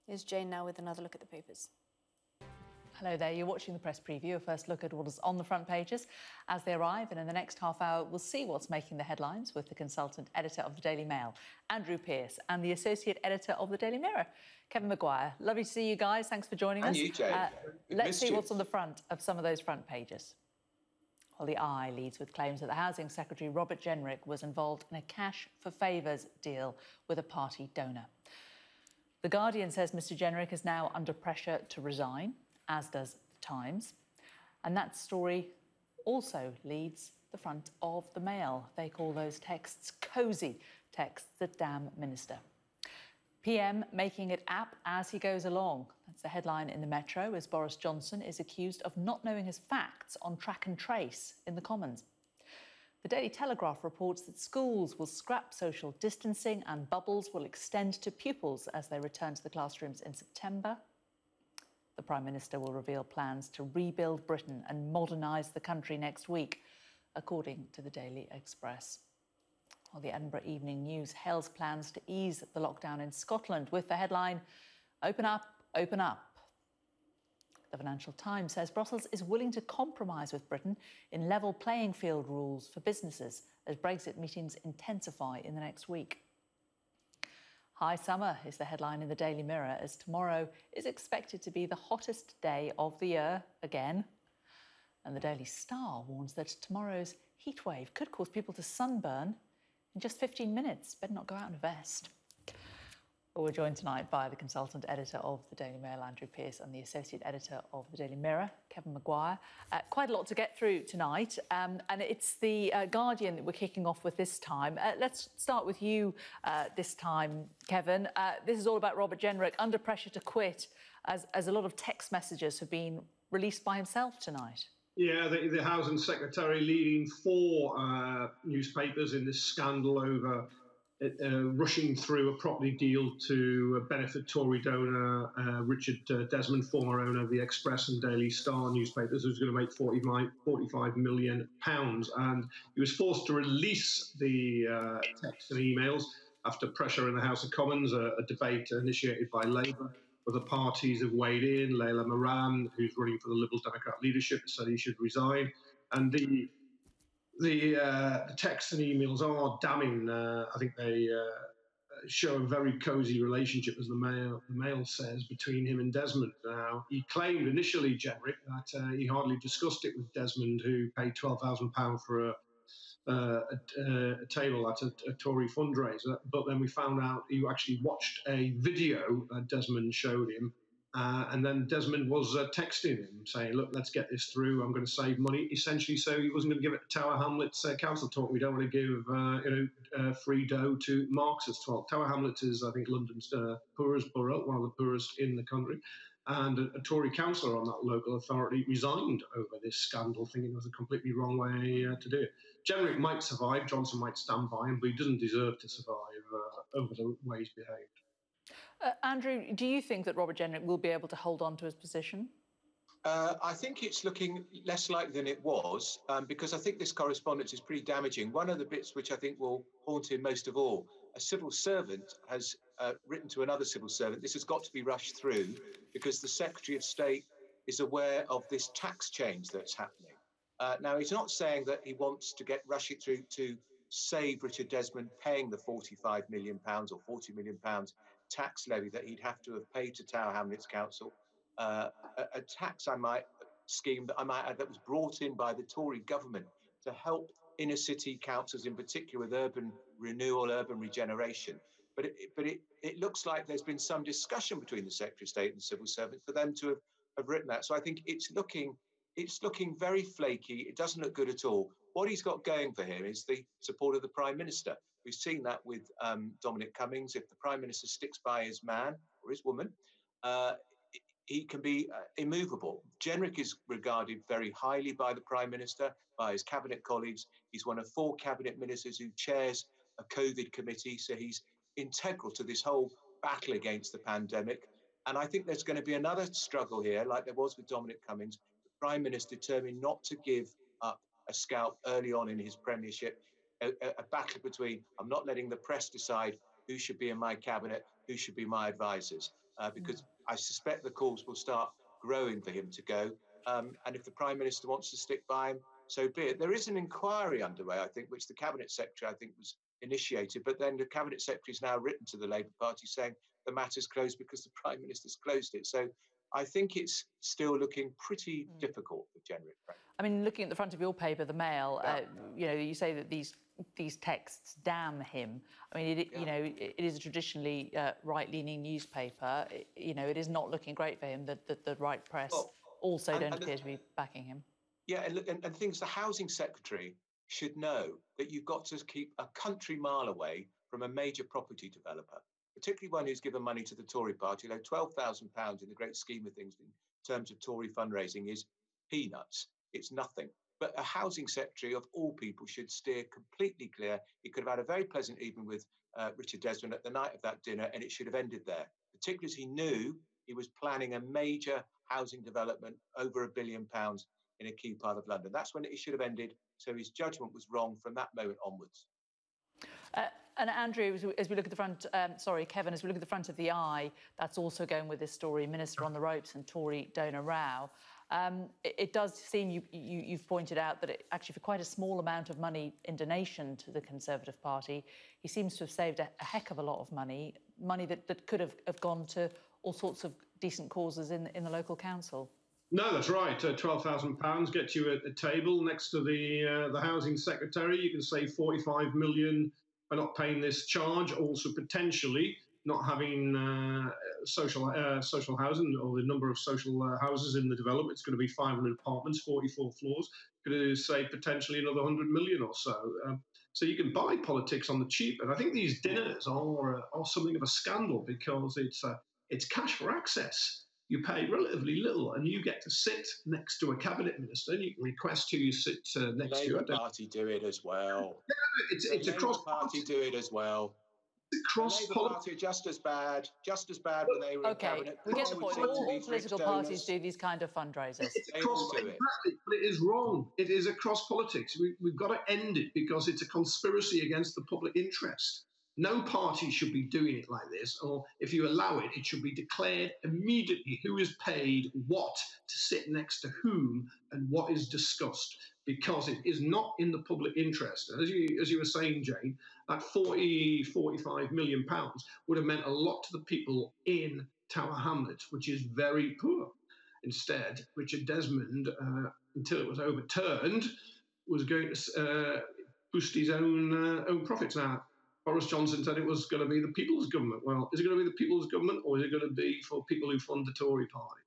Here's Jane now with another look at the papers. Hello there, you're watching the press preview, a first look at what is on the front pages as they arrive, and in the next half hour we'll see what's making the headlines with the consultant editor of the Daily Mail, Andrew Pearce, and the associate editor of the Daily Mirror, Kevin Macguire. Lovely to see you guys, thanks for joining us. And you, Jane. Let's see what's on the front of some of those front pages. Well, the Eye leads with claims that the Housing Secretary Robert Jenrick was involved in a cash for favours deal with a party donor. The Guardian says Mr Jenrick is now under pressure to resign, as does the Times. And that story also leads the front of the Mail. They call those texts cosy texts that damn Minister. PM making it app as he goes along. That's the headline in the Metro, as Boris Johnson is accused of not knowing his facts on track and trace in the Commons. The Daily Telegraph reports that schools will scrap social distancing and bubbles will extend to pupils as they return to the classrooms in September. The Prime Minister will reveal plans to rebuild Britain and modernise the country next week, according to the Daily Express. Well, the Edinburgh Evening News hails plans to ease the lockdown in Scotland with the headline, "Open up, open up." The Financial Times says Brussels is willing to compromise with Britain in level playing field rules for businesses as Brexit meetings intensify in the next week. High summer is the headline in the Daily Mirror, as tomorrow is expected to be the hottest day of the year again. And the Daily Star warns that tomorrow's heatwave could cause people to sunburn in just 15 minutes. Better not go out in a vest. Well, we're joined tonight by the consultant editor of the Daily Mail, Andrew Pearce, and the associate editor of the Daily Mirror, Kevin Macguire. Quite a lot to get through tonight, and it's the Guardian that we're kicking off with this time. Let's start with you this time, Kevin. This is all about Robert Jenrick under pressure to quit, as a lot of text messages have been released by himself tonight. Yeah, the Housing Secretary leading four newspapers in this scandal over rushing through a property deal to benefit Tory donor Richard Desmond, former owner of the Express and Daily Star newspapers, who's going to make £45 million. And he was forced to release the texts and emails after pressure in the House of Commons, a debate initiated by Labour. Other parties have weighed in. Layla Moran, who's running for the Liberal Democrat leadership, said he should resign. And the texts and emails are damning. I think they show a very cosy relationship, as the Mail says, between him and Desmond. Now, he claimed initially, Jenrick, that he hardly discussed it with Desmond, who paid £12,000 for a table at a Tory fundraiser. But then we found out he actually watched a video that Desmond showed him. And then Desmond was texting him saying, look, let's get this through. I'm going to save money, essentially. So he wasn't going to give it to Tower Hamlets council talk. We don't want to give free dough to Marxist talk. Tower Hamlets is, I think, London's poorest borough, one of the poorest in the country. And a Tory councillor on that local authority resigned over this scandal, thinking it was a completely wrong way to do it. Jenrick might survive. Johnson might stand by him, but he doesn't deserve to survive over the way he's behaved. Andrew, do you think that Robert Jenrick will be able to hold on to his position? I think it's looking less likely than it was, because I think this correspondence is pretty damaging. One of the bits which I think will haunt him most of all, a civil servant has written to another civil servant, this has got to be rushed through because the Secretary of State is aware of this tax change that's happening. Now, he's not saying that he wants to rush it through to save Richard Desmond paying the £45 million or £40 million tax levy that he'd have to have paid to Tower Hamlets Council, a tax scheme that I might add that was brought in by the Tory government to help inner city councils, in particular with urban renewal, urban regeneration. But it looks like there's been some discussion between the Secretary of State and the civil servant for them to have written that. So I think it's looking very flaky. It doesn't look good at all. What he's got going for him is the support of the Prime Minister. We've seen that with Dominic Cummings. If the Prime Minister sticks by his man or his woman, he can be immovable. Jenrick is regarded very highly by the Prime Minister, by his cabinet colleagues. He's one of 4 cabinet ministers who chairs a COVID committee, so he's integral to this whole battle against the pandemic. And I think there's going to be another struggle here, like there was with Dominic Cummings. The Prime Minister determined not to give up a scalp early on in his premiership, a battle between, I'm not letting the press decide who should be in my cabinet, who should be my advisors. because I suspect the calls will start growing for him to go. And if the Prime Minister wants to stick by him, so be it. There is an inquiry underway, I think, which the Cabinet Secretary, I think, was initiated, but then the Cabinet Secretary has now written to the Labour Party saying the matter's closed because the Prime Minister's closed it. So I think it's still looking pretty difficult for Jenrick. I mean, looking at the front of your paper, the Mail, you say that these texts damn him. I mean, it is a traditionally right-leaning newspaper. It is not looking great for him that the right press also don't appear to be backing him. Yeah, and things the Housing Secretary should know that you've got to keep a country mile away from a major property developer, particularly one who's given money to the Tory party. £12,000 in the great scheme of things in terms of Tory fundraising is peanuts. It's nothing. But a Housing Secretary, of all people, should steer completely clear. He could have had a very pleasant evening with Richard Desmond at the night of that dinner, and it should have ended there, particularly as he knew he was planning a major housing development over £1 billion in a key part of London. That's when it should have ended. So his judgment was wrong from that moment onwards. And Andrew, as we look at the front, Kevin, as we look at the front of the Eye, that's also going with this story, Minister on the ropes and Tory donor row. It does seem, you've pointed out, that actually for quite a small amount of money in donation to the Conservative Party, he seems to have saved a heck of a lot of money that could have gone to all sorts of decent causes in the local council. No, that's right. £12,000 gets you at a table next to the Housing Secretary. You can save 45 million by not paying this charge. Also, potentially not having social housing, or the number of social houses in the development. It's going to be 500 apartments, 44 floors. Going to save potentially another 100 million or so. So you can buy politics on the cheap. And I think these dinners are something of a scandal, because it's cash for access. You pay relatively little, and you get to sit next to a cabinet minister, and you can request who you sit next to. The Labour Party do it as well. Yeah, it's across party do it as well. Across the Labour Party are just as bad when they were in cabinet. We get the point. All political parties do these kind of fundraisers. Exactly, but it is wrong. It is across politics. We've got to end it, because it's a conspiracy against the public interest. No party should be doing it like this, or if you allow it, it should be declared immediately who is paid what to sit next to whom and what is discussed, because it is not in the public interest. And as you were saying, Jane, that 45 million pounds would have meant a lot to the people in Tower Hamlets, which is very poor. Instead, Richard Desmond, until it was overturned, was going to boost his own profits. Now, Boris Johnson said it was going to be the people's government. Well, is it going to be the people's government, or is it going to be for people who fund the Tory party?